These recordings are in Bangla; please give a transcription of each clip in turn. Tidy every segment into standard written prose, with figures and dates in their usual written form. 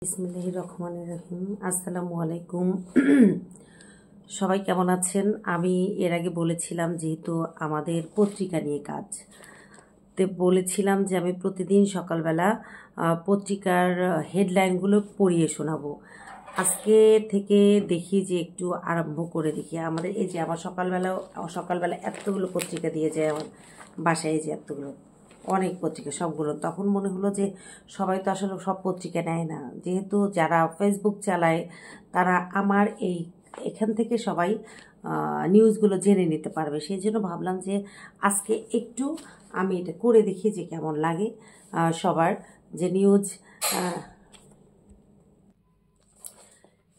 বিসমিল্লাহির রহমানির রহিম। আসসালামু আলাইকুম। সবাই কেমন আছেন? আমি এর আগে বলেছিলাম, যেহেতু আমাদের পত্রিকা নিয়ে কাজ, তো বলেছিলাম যে আমি প্রতিদিন সকালবেলা পত্রিকার হেডলাইনগুলো পড়িয়ে শোনাবো। আজকে থেকে দেখি যে একটু আরম্ভ করে দেখি। আমাদের এই যে আমার সকালবেলা এতগুলো পত্রিকা দিয়ে যায় আমার বাসায়, এই যে এতগুলো অনেক পত্রিকা, সবগুলো। তখন মনে হলো যে সবাই তো আসলে সব পত্রিকা নেয় না, যেহেতু যারা ফেসবুক চালায় তারা আমার এখান থেকে সবাই নিউজগুলো জেনে নিতে পারবে। সেই জন্য ভাবলাম যে আজকে একটু আমি এটা করে দেখি যে কেমন লাগে সবার যে নিউজ।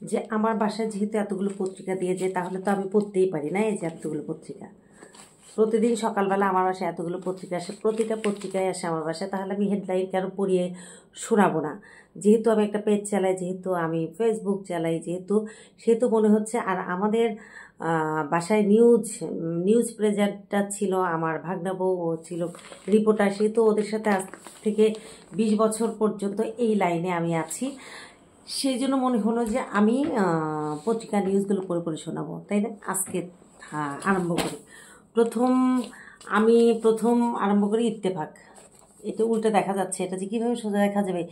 যে আমার বাসায় যেহেতু এতগুলো পত্রিকা দিয়ে যায়, তাহলে তো আমি পড়তেই পারি না। এই যে এতগুলো পত্রিকা, প্রতিদিন সকালবেলা আমার বাসায় এতগুলো পত্রিকা আসে, প্রতিটা পত্রিকায় আসে আমার বাসায়। তাহলে আমি হেডলাইন কেন পড়িয়ে শোনাবো না? যেহেতু আমি একটা পেজ চালাই, যেহেতু আমি ফেসবুক চালাই, সেহেতু মনে হচ্ছে। আর আমাদের বাসায় নিউজ প্রেজেন্টার ছিল আমার ভাগ্না বউ, ও ছিল রিপোর্টার। সেহেতু ওদের সাথে আজ থেকে 20 বছর পর্যন্ত এই লাইনে আমি আছি। সেই জন্য মনে হলো যে আমি পত্রিকা নিউজগুলো পড়ে শোনাবো, তাই না? আজকে আরম্ভ করি। প্রথম আরম্ভ করি ইত্তেফাক। এটা উল্টে দেখা যাচ্ছে, এটা যে কীভাবে সোজা দেখা যাবে।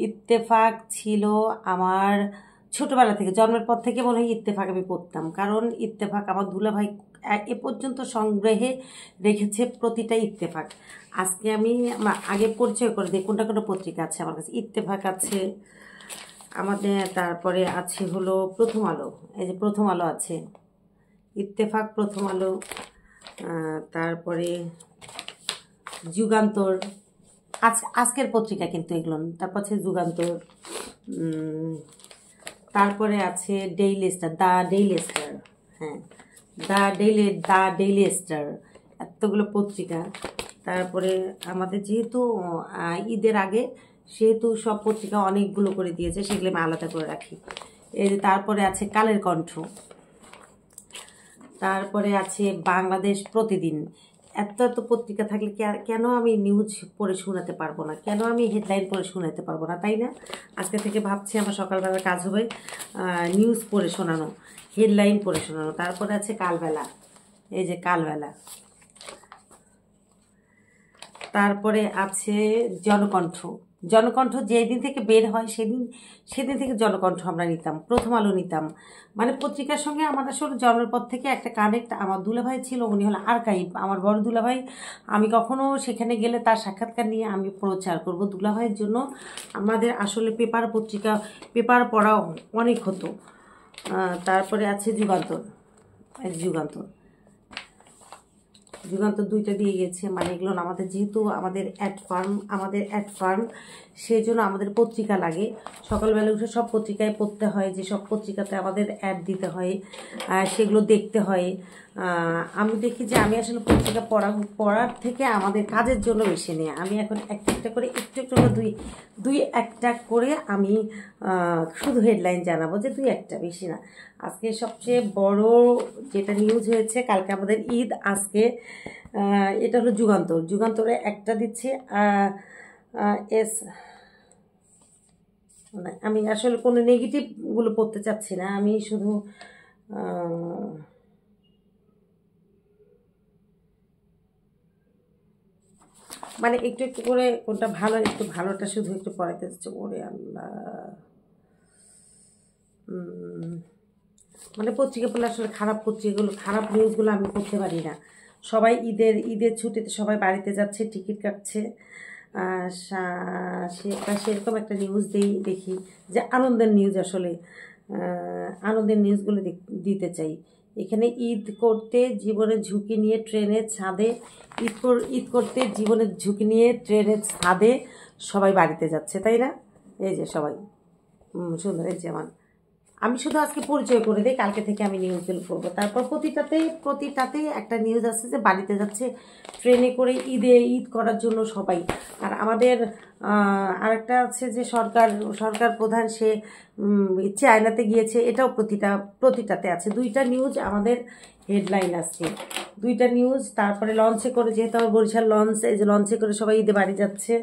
ইত্তেফাক ছিল আমার ছোটোবেলা থেকে, জন্মের পর থেকে মনে হয় ইত্তেফাক আমি পড়তাম। কারণ ইত্তেফাক আমার দুলাভাই এ পর্যন্ত সংগ্রহে রেখেছে প্রতিটা ইত্তেফাক। আজকে আমি আগে পরিচয় করে দিই কোনটা কোনটা পত্রিকা আছে আমার কাছে। ইত্তেফাক আছে আমাদের, তারপরে আছে হলো প্রথম আলো। এই যে প্রথম আলো আছে, ইত্তেফাক, প্রথম আলো, তারপরে যুগান্তর, আজকের পত্রিকা কিন্তু এগুলো। তারপর আছে যুগান্তর, তারপরে আছে daily star, the daily star. হ্যাঁ, দ্য ডেইলি স্টার, এতগুলো পত্রিকা। তারপরে আমাদের যেহেতু ঈদের আগে, সেহেতু সব পত্রিকা অনেকগুলো করে দিয়েছে, সেগুলো আমি আলাদা করে রাখি। এই যে তারপরে আছে কালের কণ্ঠ, তারপরে আছে বাংলাদেশ প্রতিদিন। এত পত্রিকা থাকলে কেন আমি নিউজ পড়ে শোনাতে পারবো না? কেন আমি হেডলাইন পড়ে শোনাতে পারবো না, তাই না? আজকে থেকে ভাবছি আমার সকালবেলার কাজ হবে নিউজ পড়ে শোনানো, হেডলাইন পড়ে শোনানো। তারপরে আছে কালবেলা, এই যে কালবেলা। তারপরে আছে জনকণ্ঠ যেদিন থেকে বের হয় সেদিন থেকে জনকণ্ঠ আমরা নিতাম, প্রথম আলো নিতাম। মানে পত্রিকার সঙ্গে আমার আসলে জন্মের পর থেকে একটা কানেক্ট। আমার দুলাভাই ছিল, উনি হলো আর্কাইভ, আমার বড় দুলাভাই। আমি কখনো সেখানে গেলে তার সাক্ষাৎকার নিয়ে আমি প্রচার করব। দুলাভাইয়ের জন্য আমাদের আসলে পেপার পড়া অনেক হতো। তারপরে আছে যুগান্তর, যুগান্তর দুইটা দিয়ে গেছে। মানে এগুলো আমাদের, যেহেতু আমাদের অ্যাড ফার্ম, সেই জন্য আমাদের পত্রিকা লাগে। সকালবেলা উঠে সব পত্রিকায় পড়তে হয়, যে সব পত্রিকাতে আমাদের অ্যাড দিতে হয়, সেগুলো দেখতে হয়। আমি দেখি যে আমি আসলে পত্রিকা পড়ার থেকে আমাদের কাজের জন্য বেশি নেই। আমি এখন একটা করে একটু করে দুই একটা করে আমি শুধু হেডলাইন জানাবো, যে দুই একটা, বেশি না। আজকে সবচেয়ে বড় যেটা নিউজ হয়েছে, কালকে আমাদের ঈদ, আজকে এটা হলো যুগান্তরে একটা দিচ্ছে আমি আসলে কোনো নেগেটিভগুলো পড়তে চাচ্ছি না, আমি শুধু মানে একটু করে কোনটা ভালো, একটু ভালোটা শুধু একটু পড়াইতে চাচ্ছি। ওরে আল্লাহ, মানে পত্রিকা পড়লে আসলে খারাপ নিউজগুলো আমি পড়তে পারি না। সবাই ঈদের ছুটিতে সবাই বাড়িতে যাচ্ছে, টিকিট কাটছে, সেরকম একটা নিউজ দেখি যে আনন্দের নিউজ। আসলে আনন্দের নিউজগুলো দিতে চাই। এখানে ঈদ করতে জীবনের ঝুঁকি নিয়ে ট্রেনের ছাদে, ঈদ করতে জীবনের ঝুঁকি নিয়ে ট্রেনের ছাদে সবাই বাড়িতে যাচ্ছে, তাই না? এই যে সবাই সুন্দর। এই যে আমি শুধু আজকে পরিচয় করে দিই, কালকে থেকে আমি নিউজগুলো পড়বো। তারপর প্রতিটাতে একটা নিউজ আছে যে বাড়িতে যাচ্ছে ট্রেনে করে ঈদ করার জন্য সবাই। আর আমাদের আরেকটা আছে যে সরকার প্রধান, সে চায়নাতে গিয়েছে, এটাও প্রতিটাতে আছে। দুইটা নিউজ আমাদের হেডলাইন আছে, দুইটা নিউজ। তারপরে লঞ্চে করে, যেহেতু আমার বরিশাল লঞ্চ, এই যে লঞ্চে করে সবাই ঈদে বাড়ি যাচ্ছে।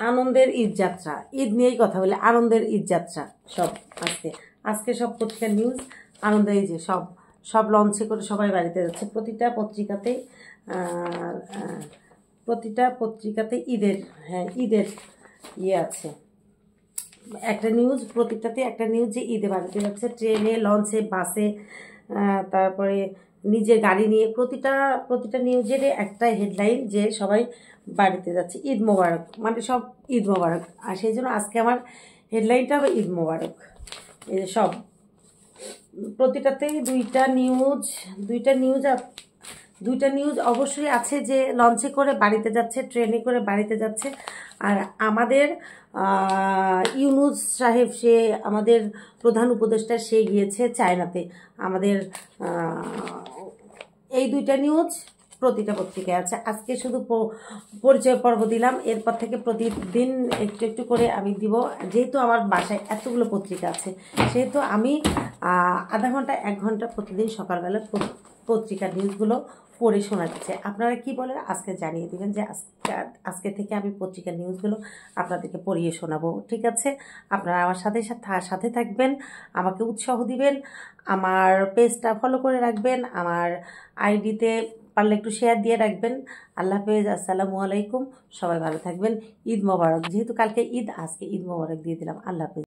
আনন্দের ঈদ যাত্রা, ঈদ নিয়েই কথা বলি, আনন্দের ঈদ যাত্রা সব আজকে সব পত্রিকার নিউজ আনন্দের, এই যে সব লঞ্চে করে সবাই বাড়িতে যাচ্ছে। প্রতিটা পত্রিকাতে ঈদের, হ্যাঁ ঈদের ইয়ে আছে, একটা নিউজ, প্রতিটাতে একটা নিউজ যে ঈদে বাড়িতে যাচ্ছে, ট্রেনে, লঞ্চে, বাসে, তারপরে নিজের গাড়ি নিয়ে, প্রতিটা নিউজের একটা হেডলাইন যে সবাই বাড়িতে যাচ্ছে, ঈদ মোবারক, মানে সব ঈদ মোবারক। আর সেই জন্য আজকে আমার হেডলাইনটা হবে ঈদ মোবারক। এই যে সব প্রতিটাতেই দুইটা নিউজ অবশ্যই আছে যে লঞ্চে করে বাড়িতে যাচ্ছে, ট্রেনে করে বাড়িতে যাচ্ছে। আর আমাদের ইউনূস সাহেব, সে আমাদের প্রধান উপদেষ্টা, সে গিয়েছে চায়নাতে। আমাদের এই দুইটা নিউজ প্রতিটা পত্রিকায় আছে। আজকে শুধু পরিচয় পর্ব দিলাম, এরপর থেকে প্রতিদিন একটু একটু করে আমি দিব। যেহেতু আমার বাসায় এতগুলো পত্রিকা আছে, সেহেতু আমি আধা ঘন্টা 1 ঘন্টা প্রতিদিন সকালবেলা পত্রিকার নিউজগুলো পড়ে শোনাচ্ছে। আপনারা কি বলেন আজকে জানিয়ে দিবেন যে আজকে থেকে আমি পত্রিকার নিউজগুলো আপনাদেরকে পড়িয়ে শোনাবো, ঠিক আছে? আপনারা আমার সাথে থাকবেন, আমাকে উৎসাহ দিবেন, আমার পেজটা ফলো করে রাখবেন, আমার আইডিতে পারলে একটু শেয়ার দিয়ে রাখবেন। আল্লাহ হাফেজ, আসসালামু আলাইকুম, সবাই ভালো থাকবেন। ঈদ মোবারক, যেহেতু কালকে ঈদ, আজকে ঈদ মোবারক দিয়ে দিলাম। আল্লাহ হাফেজ।